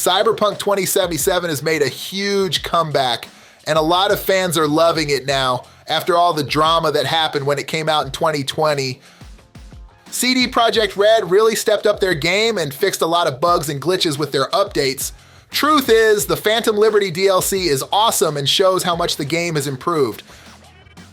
Cyberpunk 2077 has made a huge comeback, and a lot of fans are loving it now after all the drama that happened when it came out in 2020. CD Projekt Red really stepped up their game and fixed a lot of bugs and glitches with their updates. Truth is, the Phantom Liberty DLC is awesome and shows how much the game has improved.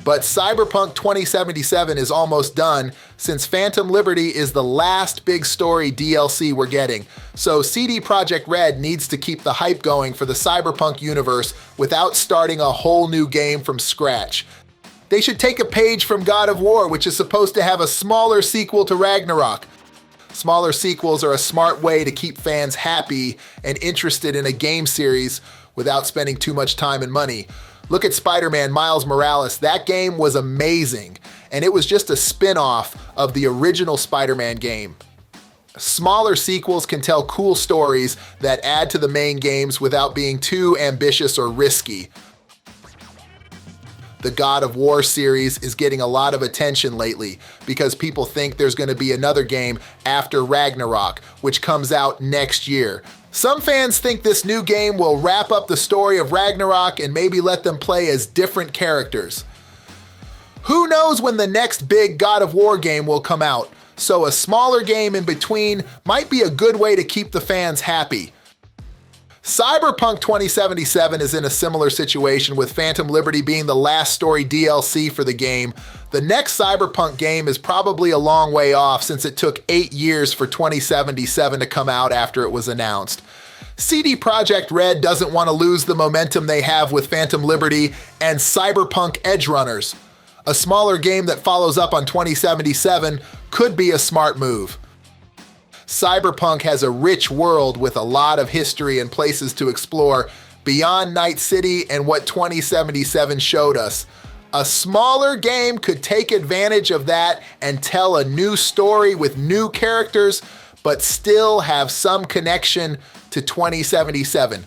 But Cyberpunk 2077 is almost done, since Phantom Liberty is the last big story DLC we're getting. So CD Projekt Red needs to keep the hype going for the Cyberpunk universe without starting a whole new game from scratch. They should take a page from God of War, which is supposed to have a smaller sequel to Ragnarok. Smaller sequels are a smart way to keep fans happy and interested in a game series without spending too much time and money. Look at Spider-Man Miles Morales. That game was amazing, and it was just a spin-off of the original Spider-Man game. Smaller sequels can tell cool stories that add to the main games without being too ambitious or risky. The God of War series is getting a lot of attention lately because people think there's going to be another game after Ragnarok, which comes out next year. Some fans think this new game will wrap up the story of Ragnarok and maybe let them play as different characters. Who knows when the next big God of War game will come out, so a smaller game in between might be a good way to keep the fans happy. Cyberpunk 2077 is in a similar situation, with Phantom Liberty being the last story DLC for the game. The next Cyberpunk game is probably a long way off, since it took 8 years for 2077 to come out after it was announced. CD Projekt Red doesn't want to lose the momentum they have with Phantom Liberty and Cyberpunk Edgerunners. A smaller game that follows up on 2077 could be a smart move. Cyberpunk has a rich world with a lot of history and places to explore beyond Night City and what 2077 showed us. A smaller game could take advantage of that and tell a new story with new characters, but still have some connection to 2077.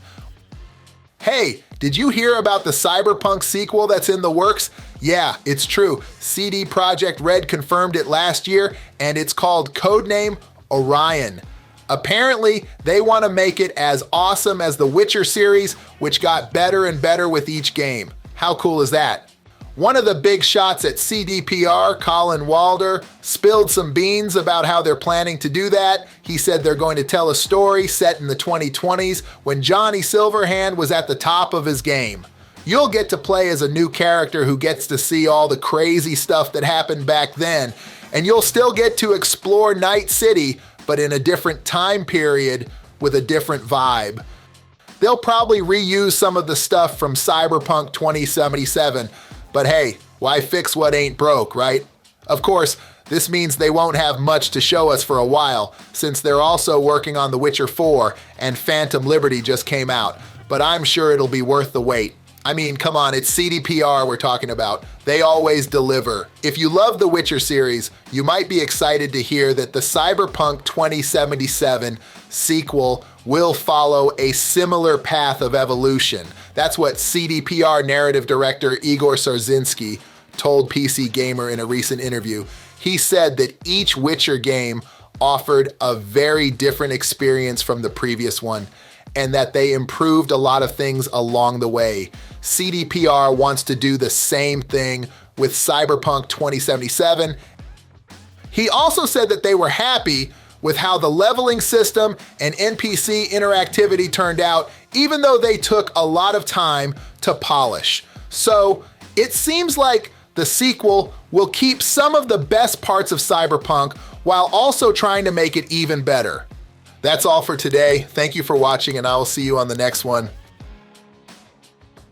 Hey, did you hear about the Cyberpunk sequel that's in the works? Yeah, it's true. CD Projekt Red confirmed it last year, and it's called codename Orion. Apparently, they want to make it as awesome as the Witcher series, which got better and better with each game. How cool is that? One of the big shots at CDPR, Colin Walder, spilled some beans about how they're planning to do that. He said they're going to tell a story set in the 2020s when Johnny Silverhand was at the top of his game. You'll get to play as a new character who gets to see all the crazy stuff that happened back then, and you'll still get to explore Night City, but in a different time period with a different vibe. They'll probably reuse some of the stuff from Cyberpunk 2077, but hey, why fix what ain't broke, right? Of course, this means they won't have much to show us for a while, since they're also working on The Witcher 4 and Phantom Liberty just came out, but I'm sure it'll be worth the wait. I mean, come on, it's CDPR we're talking about. They always deliver. If you love the Witcher series, you might be excited to hear that the Cyberpunk 2077 sequel will follow a similar path of evolution. That's what CDPR narrative director Igor Sarzinski told PC Gamer in a recent interview. He said that each Witcher game offered a very different experience from the previous one, and that they improved a lot of things along the way. CDPR wants to do the same thing with Cyberpunk 2077. He also said that they were happy with how the leveling system and NPC interactivity turned out, even though they took a lot of time to polish. So it seems like the sequel will keep some of the best parts of Cyberpunk while also trying to make it even better. That's all for today. Thank you for watching, and I will see you on the next one.